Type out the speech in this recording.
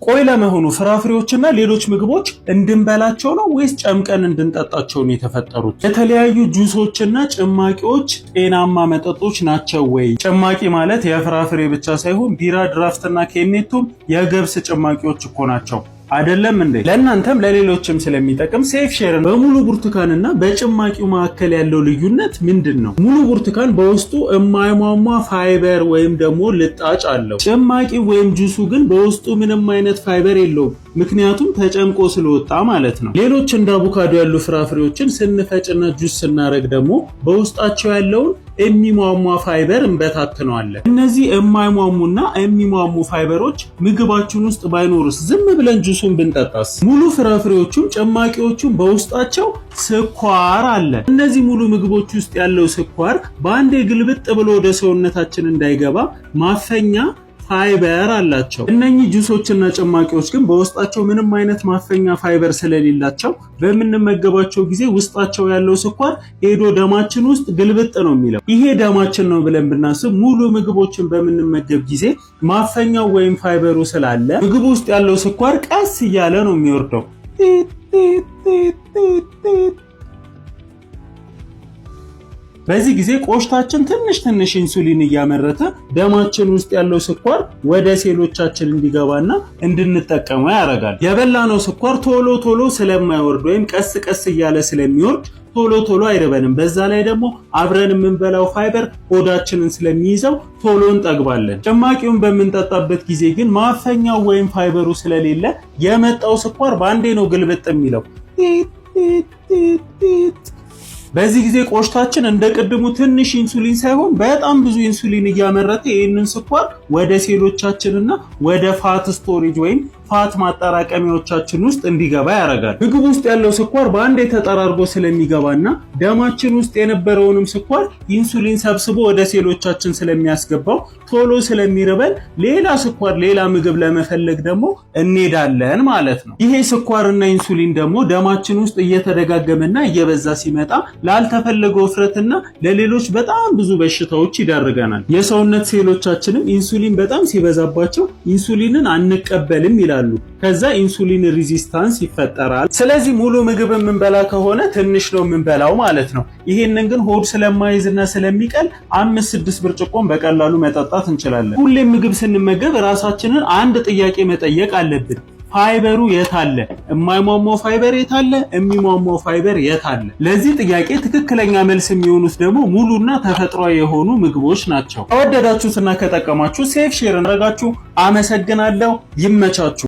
ቆይ ለመሆኑ ፍራፍሬዎችና ሌሎች ምግቦች እንድንበላቸው ነው ወይስ ጨምቀን እንድንጠጣቸው ነው የተፈጠሩት? የተለያዩ ጁሶችና ጭማቂዎች ጤናማ መጠጦች ናቸው ወይ? ጭማቂ ማለት የፍራፍሬ ብቻ ሳይሆን ቢራ፣ ድራፍትና ኬኔቶም የገብስ ጭማቂዎች እኮ ናቸው። አይደለም እንዴ? ለእናንተም ለሌሎችም ስለሚጠቅም ሴፍ ሼርን በሙሉ ብርቱካንና በጭማቂው መካከል ያለው ልዩነት ምንድነው? ሙሉ ብርቱካን በውስጡ የማይሟሟ ፋይበር ወይም ደግሞ ልጣጭ አለው። ጭማቂው ወይም ጁሱ ግን በውስጡ ምንም አይነት ፋይበር የለውም፣ ምክንያቱም ተጨምቆ ስለወጣ ማለት ነው። ሌሎች እንደ አቮካዶ ያሉ ፍራፍሬዎችን ስንፈጭና ጁስ ስናረግ ደግሞ በውስጣቸው ያለውን የሚሟሟ ፋይበር እንበታትነዋለን። እነዚህ የማይሟሙና የሚሟሙ ፋይበሮች ምግባችን ውስጥ ባይኖርስ ዝም ብለን ጁሱን ብንጠጣስ? ሙሉ ፍራፍሬዎቹም ጭማቂዎቹም በውስጣቸው ስኳር አለ። እነዚህ ሙሉ ምግቦች ውስጥ ያለው ስኳር በአንዴ ግልብጥ ብሎ ወደ ሰውነታችን እንዳይገባ ማፈኛ ፋይበር አላቸው። እነኚህ ጁሶችና ጭማቂዎች ግን በውስጣቸው ምንም አይነት ማፈኛ ፋይበር ስለሌላቸው በምንመገባቸው ጊዜ ውስጣቸው ያለው ስኳር ሄዶ ደማችን ውስጥ ግልብጥ ነው የሚለው። ይሄ ደማችን ነው ብለን ብናስብ ሙሉ ምግቦችን በምንመገብ ጊዜ ማፈኛው ወይም ፋይበሩ ስላለ ምግቡ ውስጥ ያለው ስኳር ቀስ እያለ ነው የሚወርደው። በዚህ ጊዜ ቆሽታችን ትንሽ ኢንሱሊን እያመረተ ደማችን ውስጥ ያለው ስኳር ወደ ሴሎቻችን እንዲገባና እንድንጠቀመው ያደርጋል። የበላነው ስኳር ቶሎ ስለማይወርድ ወይም ቀስ እያለ ስለሚወርድ ቶሎ አይረበንም። በዛ ላይ ደግሞ አብረን የምንበላው ፋይበር ሆዳችንን ስለሚይዘው ቶሎ እንጠግባለን። ጭማቂውን በምንጠጣበት ጊዜ ግን ማፈኛው ወይም ፋይበሩ ስለሌለ የመጣው ስኳር ባንዴ ነው ግልብጥ የሚለው። በዚህ ጊዜ ቆሽታችን እንደቀድሙ ትንሽ ኢንሱሊን ሳይሆን በጣም ብዙ ኢንሱሊን እያመረተ ይህንን ስኳር ወደ ሴሎቻችንና ወደ ፋት ስቶሬጅ ወይም ፋት ማጠራቀሚያዎቻችን ውስጥ እንዲገባ ያደርጋል። ምግብ ውስጥ ያለው ስኳር በአንዴ ተጠራርጎ ስለሚገባና ደማችን ውስጥ የነበረውንም ስኳር ኢንሱሊን ሰብስቦ ወደ ሴሎቻችን ስለሚያስገባው ቶሎ ስለሚረበን ሌላ ስኳር፣ ሌላ ምግብ ለመፈለግ ደግሞ እንሄዳለን ማለት ነው። ይሄ ስኳርና ኢንሱሊን ደግሞ ደማችን ውስጥ እየተደጋገመና እየበዛ ሲመጣ ላልተፈለገ ውፍረትና ለሌሎች በጣም ብዙ በሽታዎች ይዳርገናል። የሰውነት ሴሎቻችንም ኢንሱሊን በጣም ሲበዛባቸው ኢንሱሊንን አንቀበልም ይላሉ። ከዛ ኢንሱሊን ሬዚስታንስ ይፈጠራል። ስለዚህ ሙሉ ምግብ የምንበላ ከሆነ ትንሽ ነው የምንበላው ማለት ነው። ይሄንን ግን ሆድ ስለማይዝና ስለሚቀል 5-6 ብርጭቆን በቀላሉ መጠጣት እንችላለን። ሁሌም ምግብ ስንመገብ ራሳችንን አንድ ጥያቄ መጠየቅ አለብን። ፋይበሩ የት አለ? የማይሟሟው ፋይበር የት አለ? የሚሟሟው ፋይበር የት አለ? ለዚህ ጥያቄ ትክክለኛ መልስ የሚሆኑት ደግሞ ሙሉና ተፈጥሯዊ የሆኑ ምግቦች ናቸው። ከወደዳችሁትና ከጠቀማችሁ ሴፍ ሼር አድርጋችሁ አመሰግናለሁ። ይመቻችሁ።